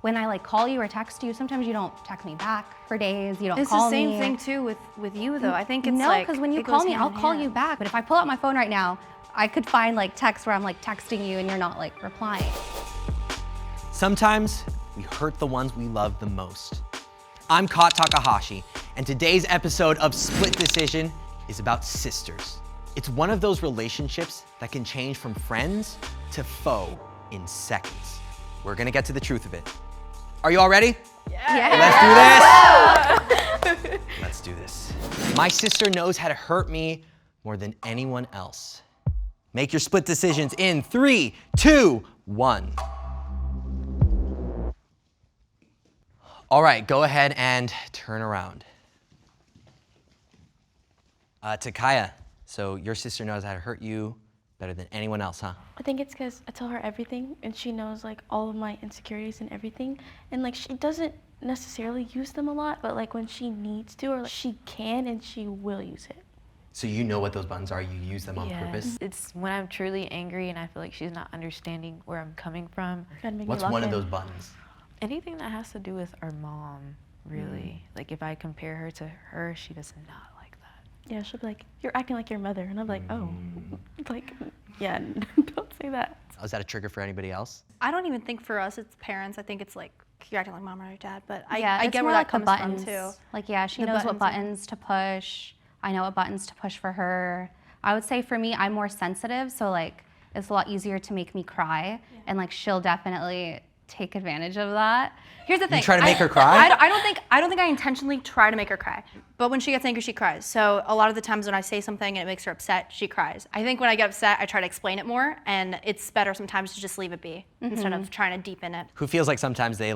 When I like call you or text you, sometimes you don't text me back for days, you don't call me. It's the same thing too with you though. I think it's no, like, because when you call me, I'll call you back. But if I pull out my phone right now, I could find like texts where I'm like texting you and you're not like replying. Sometimes we hurt the ones we love the most. I'm Kat Takahashi, and today's episode of Split Decision is about sisters. It's one of those relationships that can change from friends to foe in seconds. We're gonna get to the truth of it. Are you all ready? Yeah. Let's do this. Let's do this. My sister knows how to hurt me more than anyone else. Make your split decisions in 3, 2, 1. All right, go ahead and turn around. Takaya, so your sister knows how to hurt you better than anyone else, huh? I think it's because I tell her everything and she knows like all of my insecurities and everything. And like she doesn't necessarily use them a lot, but like when she needs to or like, she can and she will use it. So you know what those buttons are, you use them on purpose? It's when I'm truly angry and I feel like she's not understanding where I'm coming from. What's one of those buttons? Anything that has to do with our mom, really. Like if I compare her to her, she does not like that. Yeah, she'll be like, you're acting like your mother. And I'm like, oh, like, yeah, don't say that. Oh, is that a trigger for anybody else? I don't even think for us it's parents. I think it's like you're acting like mom or your dad. But I it's get more where like that comes buttons. from too. Like yeah, she knows what buttons to push. I know what buttons to push for her. I would say for me, I'm more sensitive, so like it's a lot easier to make me cry, and like she'll definitely take advantage of that. Here's the thing. You try to make her cry? I don't think I intentionally try to make her cry. But when she gets angry, she cries. So a lot of the times when I say something and it makes her upset, she cries. I think when I get upset, I try to explain it more, and it's better sometimes to just leave it be instead of trying to deepen it. Who feels like sometimes they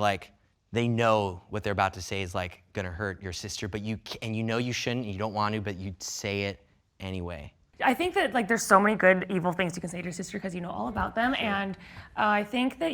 know what they're about to say is like gonna hurt your sister, but you know you shouldn't, and you don't want to, but you say it anyway. I think that like there's so many good evil things you can say to your sister because you know all about them, and I think that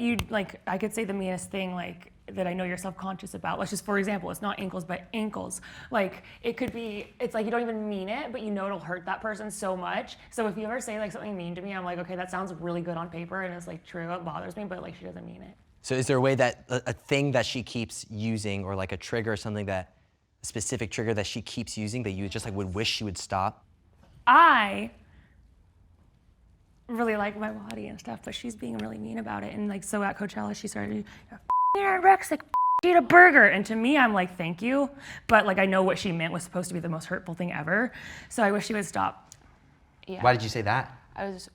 I could say the meanest thing like that I know you're self-conscious about. Let's just, for example, it's not ankles but ankles. Like it could be, it's like you don't even mean it, but you know it'll hurt that person so much. So if you ever say like something mean to me, I'm like, okay, that sounds really good on paper and it's like true, it bothers me, but like she doesn't mean it. So is there a way that a thing that she keeps using, or like a trigger or something a specific trigger that she keeps using that you just like would wish she would stop? I really like my body and stuff, but she's being really mean about it. And like, so at Coachella, she started, you're anorexic, eat a burger. And to me, I'm like, thank you. But like, I know what she meant was supposed to be the most hurtful thing ever. So I wish she would stop. Yeah. Why did you say that? I was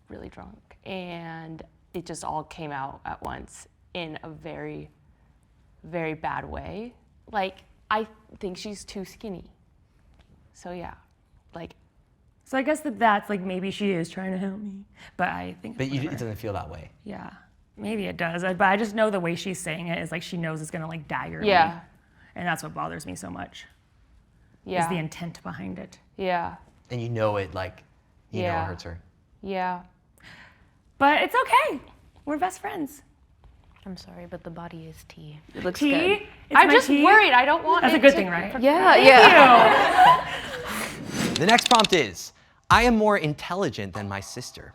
really drunk and it just all came out at once in a very, very bad way. Like, I think she's too skinny. So yeah, like. So I guess that's like, maybe she is trying to help me, but I think. But it doesn't feel that way. Yeah, maybe it does. But I just know the way she's saying it is like she knows it's gonna like dagger me. Yeah. And that's what bothers me so much. Yeah. Is the intent behind it. Yeah. And you know it, like, you know it hurts her. Yeah. But it's okay. We're best friends. I'm sorry, but the body is tea. It looks tea? good. It's I'm my just tea? worried. I don't want That's it a good to- thing, right? Yeah, Thank yeah. you. The next prompt is, I am more intelligent than my sister.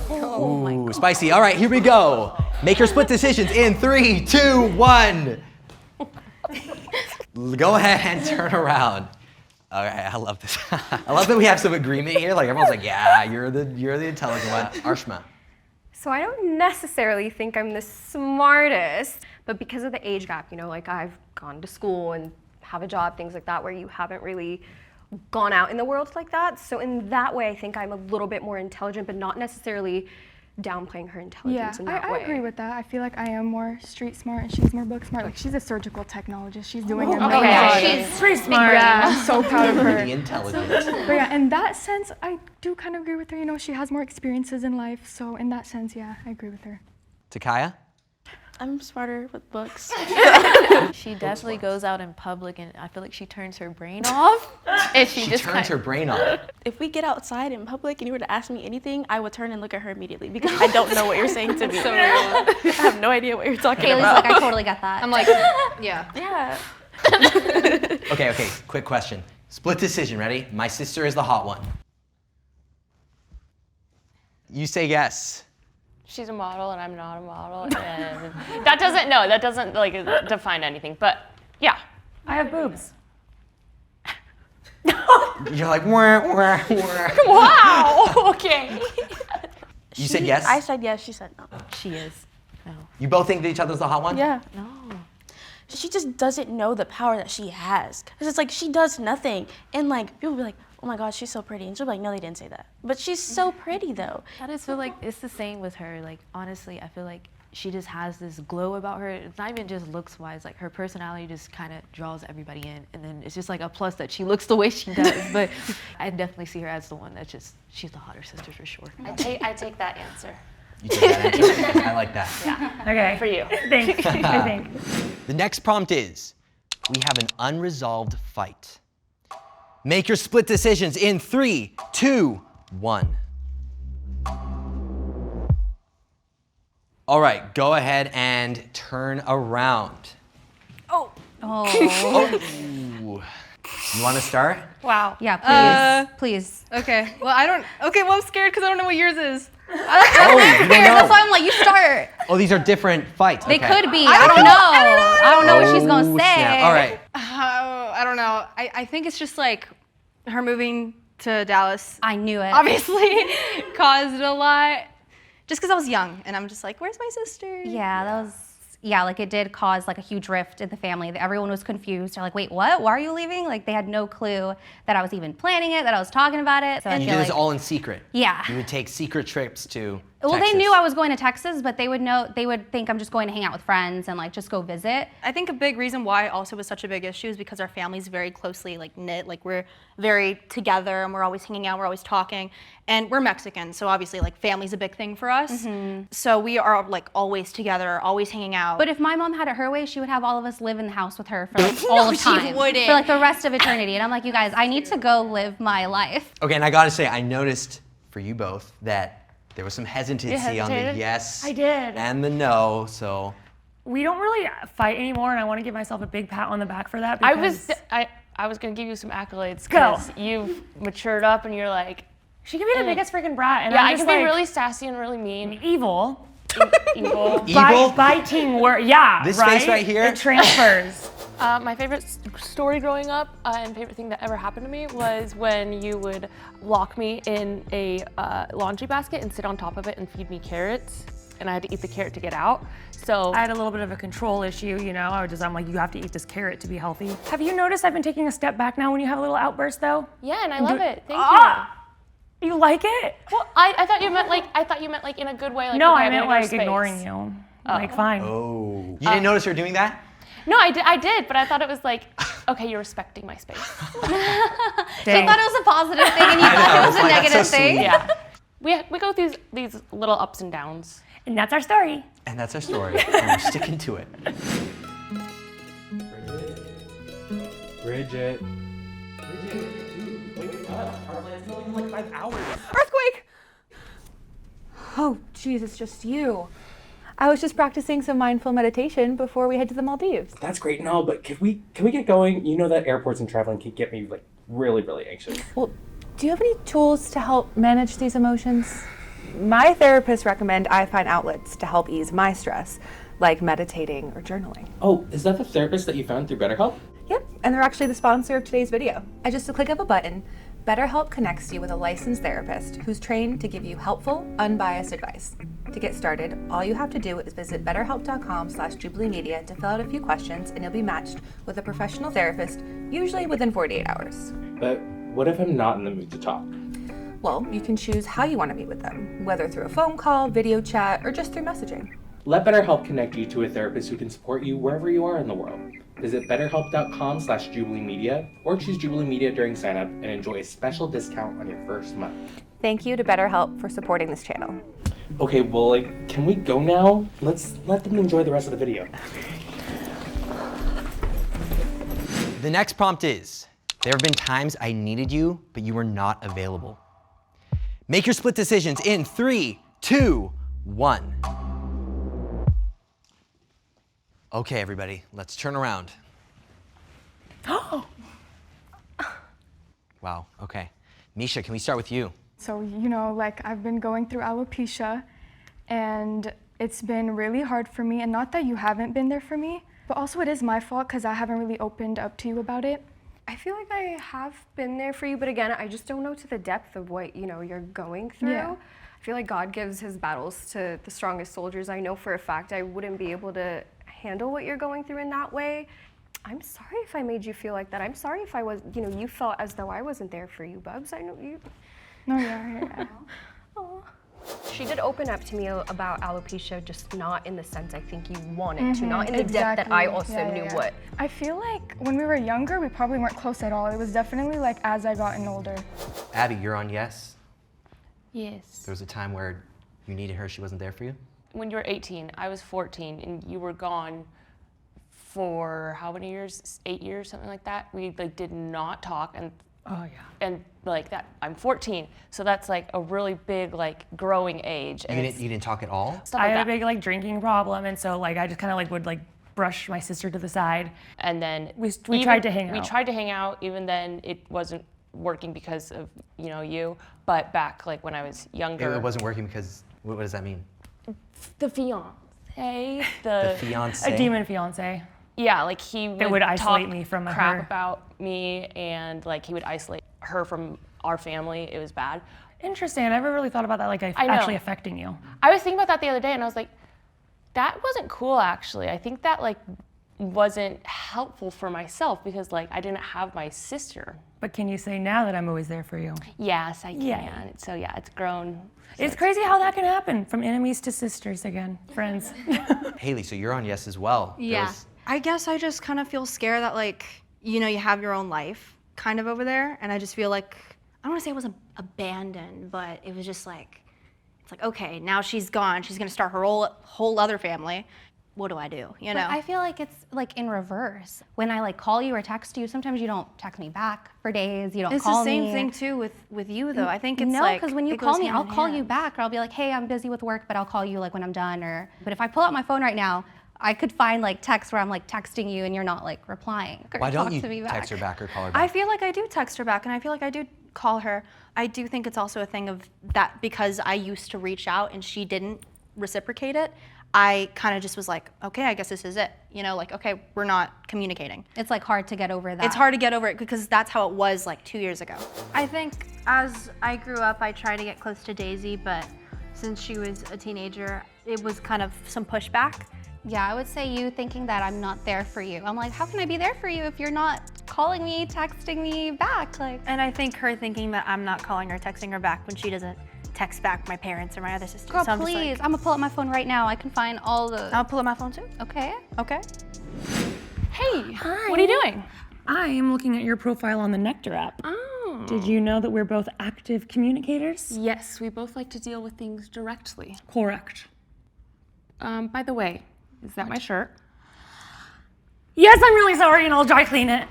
Oh my God. Spicy. All right, here we go. Make your split decisions in 3, 2, 1. Go ahead and turn around. All right, I love this. I love that we have some agreement here. Like everyone's like, yeah, you're the intelligent one. Arshma. So I don't necessarily think I'm the smartest, but because of the age gap, you know, like I've gone to school and have a job, things like that, where you haven't really gone out in the world like that. So in that way, I think I'm a little bit more intelligent, but not necessarily downplaying her intelligence in that way. I agree with that. I feel like I am more street smart and she's more book smart. Like she's a surgical technologist. She's doing it. Okay, yeah, she's street smart. Yeah, I'm so proud of her. Really intelligent. But yeah, in that sense, I do kind of agree with her. You know, she has more experiences in life. So in that sense, yeah, I agree with her. Takaya? I'm smarter with books. She definitely goes out in public and I feel like she turns her brain off. And she just turns her brain off. If we get outside in public and you were to ask me anything, I would turn and look at her immediately because I don't know what you're saying to me. I have no idea what you're talking Kaylee's about. like, I totally get that. I'm like, yeah. Yeah. Okay, quick question. Split decision, ready? My sister is the hot one. You say yes. she's a model and I'm not a model, and that doesn't like define anything. But yeah, I have boobs. You're like, wah, wah, wah. wow. Okay. You said yes? I said yes, she said no. She is. No. You both think that each other's the hot one? Yeah. No. She just doesn't know the power that she has. Because it's like she does nothing. And like people be like, oh my God, she's so pretty. And she'll be like, no, they didn't say that. But she's so pretty though. I just feel like it's the same with her. Like, honestly, I feel like she just has this glow about her. It's not even just looks wise. Like, her personality just kind of draws everybody in. And then it's just like a plus that she looks the way she does. But I definitely see her as the one that's just, she's the hotter sister for sure. I take that answer. You take that answer? I like that. Yeah. Okay. For you. Thanks. I think. The next prompt is, we have an unresolved fight. Make your split decisions in 3, 2, 1. All right, go ahead and turn around. Oh. Ooh. You want to start? Wow. Yeah, please. Okay. Well, I'm scared because I don't know what yours is. Oh, you don't That's know? why I'm like, you start. Oh, these are different fights. They Okay. could be. I don't know. I don't know what she's gonna Oh, say. snap. All right. I don't know. I think it's just like her moving to Dallas I knew it. obviously caused a lot. Just because I was young and I'm just like, where's my sister? Yeah, that was. Yeah, like it did cause like a huge rift in the family. Everyone was confused. They're like, wait, what? Why are you leaving? Like they had no clue that I was even planning it, that I was talking about it. So I And you feel did this like, all in secret. Yeah. You would take secret trips to Well, Texas. they knew I was going to Texas, but they would think I'm just going to hang out with friends and like just go visit. I think a big reason why also was such a big issue is because our family's very closely like knit. Like we're very together and we're always hanging out, we're always talking. And we're Mexican, so obviously like family's a big thing for us. So we are like always together, always hanging out. But if my mom had it her way, she would have all of us live in the house with her for like all of she time. wouldn't. For like the rest of eternity. And I'm like, you guys, I need to go live my life. Okay, and I gotta say, I noticed for you both that there was some hesitancy on the hesitated? yes I did. and the no, so. We don't really fight anymore, and I want to give myself a big pat on the back for that. Because I was gonna give you some accolades Go. because you've matured up and you're like, she can be the biggest freaking brat, and yeah, I'm I just can be like, really sassy and really mean, evil. evil. Evil? Biting word. Yeah. This right? face right here? It transfers. My favorite story growing up and favorite thing that ever happened to me was when you would lock me in a laundry basket and sit on top of it and feed me carrots, and I had to eat the carrot to get out. So I had a little bit of a control issue, you know. I'm like, you have to eat this carrot to be healthy. Have you noticed I've been taking a step back now when you have a little outburst, though? yeah, and I love it. Thank You like it? you. Well, I thought you meant like in a good way. Like, No, okay, I I'm meant gonna go like space. ignoring you. Like, fine. Oh. You didn't notice her doing that? No, I did, but I thought it was like, okay, you're respecting my space. She thought it was a positive thing and you thought it was a Like, that's negative so thing. sweet. Yeah, we go through these little ups and downs. And that's our story. And that's our story, and we're sticking to it. Bridget. Dude, wake up. Our plan's going in like 5 hours. Earthquake! Oh, geez, it's just you. I was just practicing some mindful meditation before we head to the Maldives. That's great and all, but can we get going? You know that airports and traveling can get me like really, really anxious. Well, do you have any tools to help manage these emotions? My therapists recommend I find outlets to help ease my stress, like meditating or journaling. Oh, is that the therapist that you found through BetterHelp? Yep, and they're actually the sponsor of today's video. At just a click of a button, BetterHelp connects you with a licensed therapist who's trained to give you helpful, unbiased advice. To get started, all you have to do is visit betterhelp.com/jubileemedia to fill out a few questions, and you'll be matched with a professional therapist, usually within 48 hours. But what if I'm not in the mood to talk? Well, you can choose how you want to meet with them, whether through a phone call, video chat, or just through messaging. Let BetterHelp connect you to a therapist who can support you wherever you are in the world. Visit betterhelp.com/jubileemedia or choose Jubilee Media during sign up and enjoy a special discount on your first month. Thank you to BetterHelp for supporting this channel. Okay, well, like, can we go now? Let's let them enjoy the rest of the video. The next prompt is, there have been times I needed you, but you were not available. Make your split decisions in 3, 2, 1. Okay, everybody, let's turn around. Wow, okay. Misha, can we start with you? So, you know, like I've been going through alopecia and it's been really hard for me, and not that you haven't been there for me, but also it is my fault because I haven't really opened up to you about it. I feel like I have been there for you, but again, I just don't know to the depth of what, you're going through. Yeah. I feel like God gives his battles to the strongest soldiers. I know for a fact I wouldn't be able to handle what you're going through in that way. I'm sorry if I made you feel like that. I'm sorry if I was, you felt as though I wasn't there for you, Bubs. I know you. No, yeah. Aw. She did open up to me about alopecia, just not in the sense I think you wanted to, not in the depth that I also knew what. I feel like when we were younger, we probably weren't close at all. It was definitely like as I gotten older. Abby, you're on yes? Yes. There was a time where you needed her, she wasn't there for you? When you were 18, I was 14, and you were gone for how many years? 8 years, something like that. We did not talk, and and that I'm 14, so that's like a really big growing age. And You didn't talk at all? I had a big drinking problem, and so I just kind of would brush my sister to the side. And then we tried to hang out. We tried to hang out. Even then, it wasn't working because of you. But back when I was younger, It wasn't working because what does that mean? the fiance, The fiance. A demon fiance. Yeah, he would isolate talk me from crap her. about me, and he would isolate her from our family. It was bad. Interesting. I never really thought about that, I know. actually affecting you. I was thinking about that the other day, and I was like, that wasn't cool, actually. I think that wasn't helpful for myself because I didn't have my sister. But can you say now that I'm always there for you? Yes, I can. Yeah. So yeah, it's grown. It's crazy how that can happen, from enemies to sisters again, friends. Haley, so you're on yes as well. Yeah. I guess I just kind of feel scared that you have your own life kind of over there, and I just feel I don't want to say it was abandoned, but it was just it's okay, now she's gone, she's gonna start her whole other family. What do I do, But I feel like it's in reverse. When I call you or text you, sometimes you don't text me back for days, you don't call me. It's the same thing too with you though. I think it's No, because when you it call goes me, hand I'll in call hand. you back, or I'll be like, hey, I'm busy with work, but I'll call you when I'm done. But if I pull out my phone right now, I could find texts where I'm texting you and you're not replying. Or Why don't talk you to me back. text her back or call her back? I feel like I do text her back, and I feel like I do call her. I do think it's also a thing of that because I used to reach out and she didn't reciprocate it. I kind of just was okay, I guess this is it. Okay, we're not communicating. It's hard to get over that. It's hard to get over it because that's how it was 2 years ago. I think as I grew up, I tried to get close to Daisy, but since she was a teenager, it was kind of some pushback. Yeah, I would say you thinking that I'm not there for you. I'm how can I be there for you if you're not calling me, texting me back? And I think her thinking that I'm not calling her, texting her back when she doesn't text back my parents or my other sisters. Girl, So I'm just please, I'm gonna pull up my phone right now. I can find all the. I'll pull up my phone too. Okay. Okay. Hey, Hi. what are you doing? I am looking at your profile on the Nectar app. Oh. Did you know that we're both active communicators? Yes, we both like to deal with things directly. Correct. By the way, is that my shirt? Yes, I'm really sorry, and I'll dry clean it.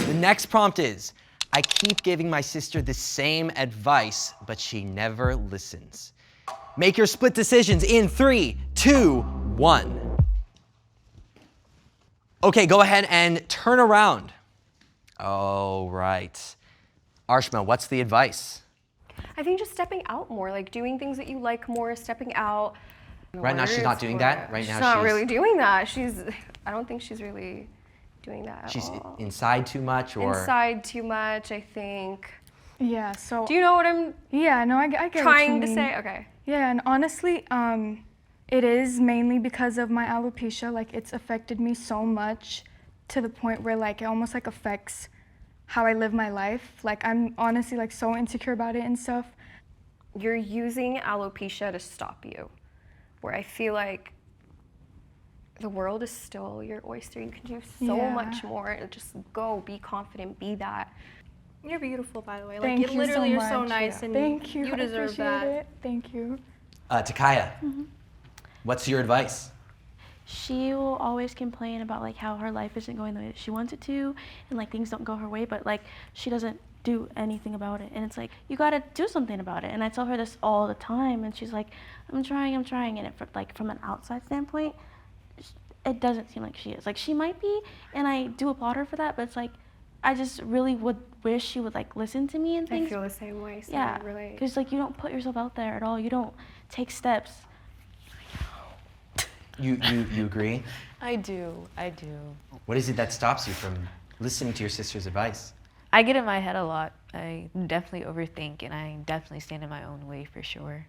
The next prompt is, I keep giving my sister the same advice, but she never listens. Make your split decisions in 3, 2, 1. Okay, go ahead and turn around. All right. Arshma, what's the advice? I think just stepping out more, doing things that you like more, stepping out. Right now she's not doing that. Right now she's not really doing that. I don't think she's really doing that at She's all. inside too much, or Inside too much, I think. Yeah, so. Do you know what I'm Yeah, no, I get what you trying to mean. say? Okay. Yeah, and honestly, it is mainly because of my alopecia. It's affected me so much to the point where it almost affects how I live my life. I'm honestly so insecure about it and stuff. You're using alopecia to stop you, where I feel like the world is still your oyster. You can do so much more. Just go, be confident, be that. You're beautiful, by the way. Thank you literally, so you're so much. nice, and Thank you. you I deserve appreciate that. it. Thank you. Takaya, what's your advice? She will always complain about how her life isn't going the way that she wants it to, and things don't go her way, but she doesn't do anything about it. And it's you gotta do something about it. And I tell her this all the time, and she's I'm trying. And it from an outside standpoint, it doesn't seem like she is. She might be, and I do applaud her for that, but it's I just really would wish she would like listen to me and I things. feel the same way, so Yeah, I relate. because like you don't put yourself out there at all. You don't take steps. You agree? I do. What is it that stops you from listening to your sister's advice? I get in my head a lot. I definitely overthink, and I definitely stand in my own way for sure.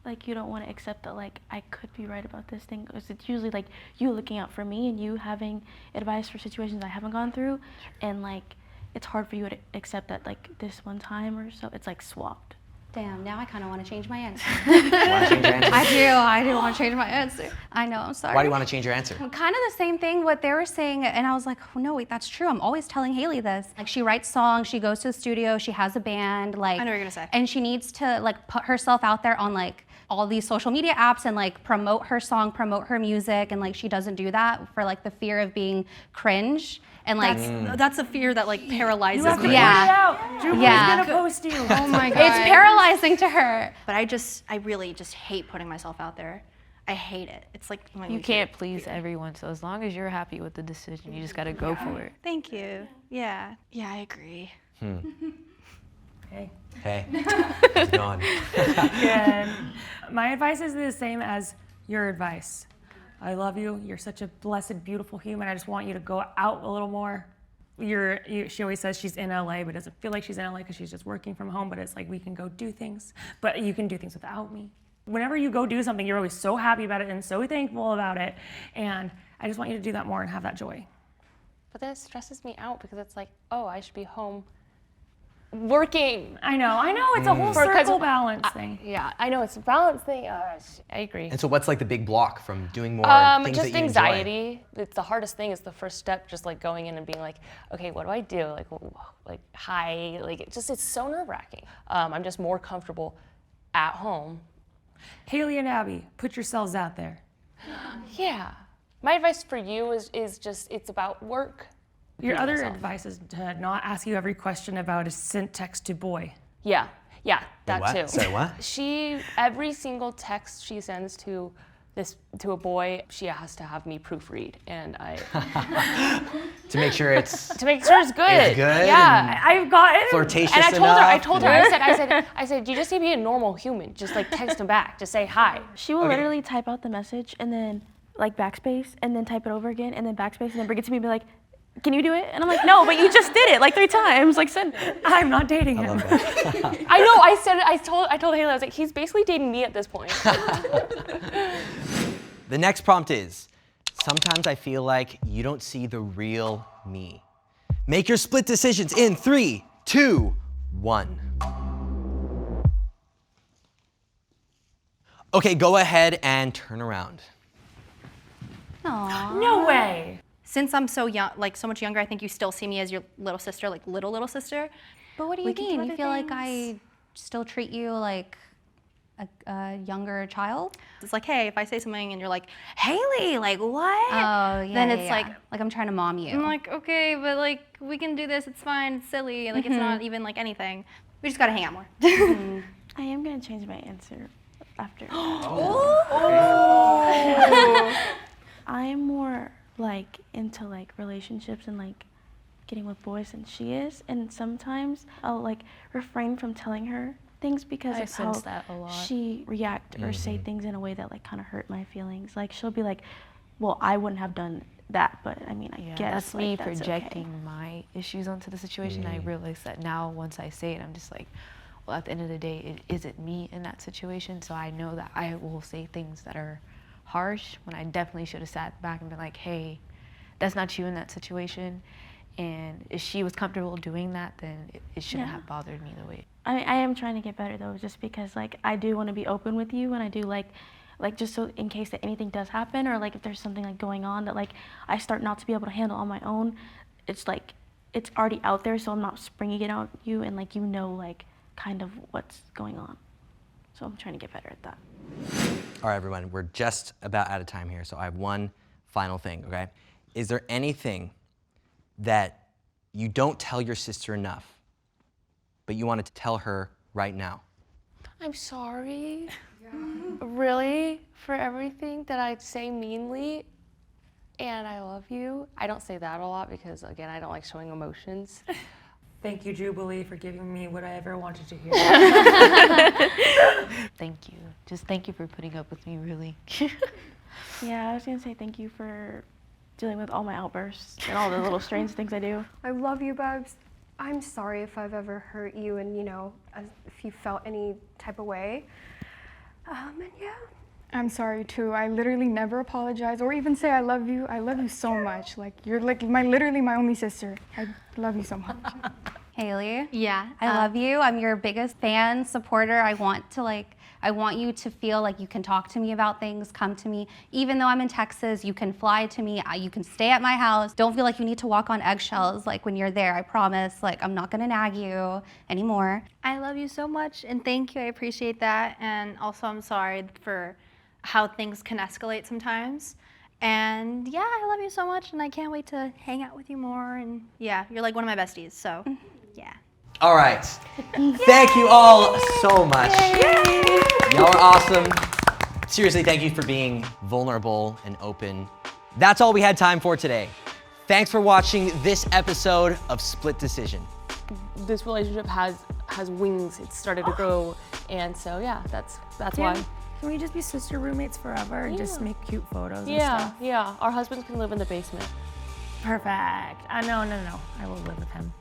Like you don't want to accept that like I could be right about this thing, because it's usually like you looking out for me and you having advice for situations I haven't gone through, and like it's hard for you to accept that like this one time or so it's like swapped. Damn, now I kind of want to change my answer. Want to change your answer? I do want to change my answer. I know, I'm sorry. Why do you want to change your answer? Kind of the same thing what they were saying, and I was like, oh, no, wait, that's true. I'm always telling Haley this. Like, she writes songs, she goes to the studio, she has a band, like. I know what you're gonna say. And she needs to like put herself out there on like all these social media apps and like promote her song, promote her music, and like she doesn't do that for like the fear of being cringe. And like, That's a fear that like paralyzes You have to me. Yeah. put it out. Jubilee's Yeah. gonna post you. Oh my god. it's paralyzing to her. But I really just hate putting myself out there. I hate it. It's like You can't please everyone, so as long as you're happy with the decision, you just gotta go for it. Thank you. Yeah. Yeah, I agree. Hey. Hey, he's gone. Good. My advice is the same as your advice. I love you. You're such a blessed, beautiful human. I just want you to go out a little more. She always says she's in LA, but doesn't feel like she's in LA because she's just working from home. But it's like we can go do things, but you can do things without me. Whenever you go do something, you're always so happy about it and so thankful about it. And I just want you to do that more and have that joy. But then it stresses me out because it's like, oh, I should be home working. I know. It's a whole circle balance thing. Yeah, I know it's a balance thing. I agree. And so what's like the big block from doing more things Just that you anxiety. It's the hardest thing. Is the first step. Just like going in and being like, okay, what do I do? Like hi. Like it's so nerve wracking. I'm just more comfortable at home. Haley and Abby, put yourselves out there. Yeah. My advice for you is just it's about work. Your Being other myself. advice is to not ask you every question about a sent text to boy. Yeah, that what? too. Say what? Every single text she sends to a boy, she has to have me proofread, and To make sure it's to make sure it's good. It's good Yeah. I've got it. flirtatious And I told her, enough. I said, you just need to be a normal human. Just like text him back. Just say hi. She will literally type out the message and then like backspace and then type it over again and then backspace and then bring it to me and be like, can you do it? And I'm like, no, but you just did it like 3 times. Like send it. I'm not dating him. I know. I told Haley, I was like, he's basically dating me at this point. The next prompt is, sometimes I feel like you don't see the real me. Make your split decisions in 3, 2, 1. Okay, go ahead and turn around. Aww. No way. Since I'm so young, like so much younger, I think you still see me as your little sister, like little sister. But what do you We can do mean? other You feel like things. I still treat you like a younger child? It's like, hey, if I say something and you're like, Haley, like what? Oh, yeah. Then yeah, it's yeah. like I'm trying to mom you. I'm like, okay, but like we can do this. It's fine. It's silly. Like it's not even like anything. We just gotta hang out more. I am gonna change my answer after. I am more like into like relationships and like getting with boys than she is, and sometimes I'll like refrain from telling her things because I of sense how that a lot. she react or say things in a way that like kind of hurt my feelings. Like she'll be like, well, I wouldn't have done that, but I mean, I guess that's like, me that's projecting okay. my issues onto the situation. I realize that now once I say it, I'm just like, well, at the end of the day, it isn't me in that situation. So I know that I will say things that are harsh when I definitely should have sat back and been like, hey, that's not you in that situation. And if she was comfortable doing that, then it shouldn't have bothered me the way. I am trying to get better though, just because like I do want to be open with you, and I do like just so in case that anything does happen, or like if there's something like going on that like I start not to be able to handle on my own, it's like it's already out there, so I'm not springing it on you, and like you know like kind of what's going on. So I'm trying to get better at that. All right, everyone, we're just about out of time here, so I have one final thing, okay? Is there anything that you don't tell your sister enough, but you wanted to tell her right now? I'm sorry. Really? For everything that I say meanly? and I love you. I don't say that a lot because, again, I don't like showing emotions. Thank you, Jubilee, for giving me what I ever wanted to hear. Thank you. Just thank you for putting up with me, really. Yeah, I was gonna say thank you for dealing with all my outbursts and all the little strange things I do. I love you, Babs. I'm sorry if I've ever hurt you and, if you felt any type of way. And yeah. I'm sorry too. I literally never apologize or even say I love you. I love you so much. Like you're like literally my only sister. I love you so much. Haley, Yeah. I love you. I'm your biggest fan, supporter. I want you to feel like you can talk to me about things, come to me. Even though I'm in Texas, you can fly to me. You can stay at my house. Don't feel like you need to walk on eggshells like when you're there. I promise. Like I'm not gonna nag you anymore. I love you so much, and thank you. I appreciate that. And also, I'm sorry for how things can escalate sometimes. And yeah, I love you so much, and I can't wait to hang out with you more. And yeah, you're like one of my besties, so yeah. All right. Thank you all so much. Y'all are awesome. Seriously, thank you for being vulnerable and open. That's all we had time for today. Thanks for watching this episode of Split Decision. This relationship has wings. It's started to grow, and so yeah, that's why. Can we just be sister roommates forever and just make cute photos and Yeah, stuff? yeah. Our husbands can live in the basement. Perfect. No. I will live with him.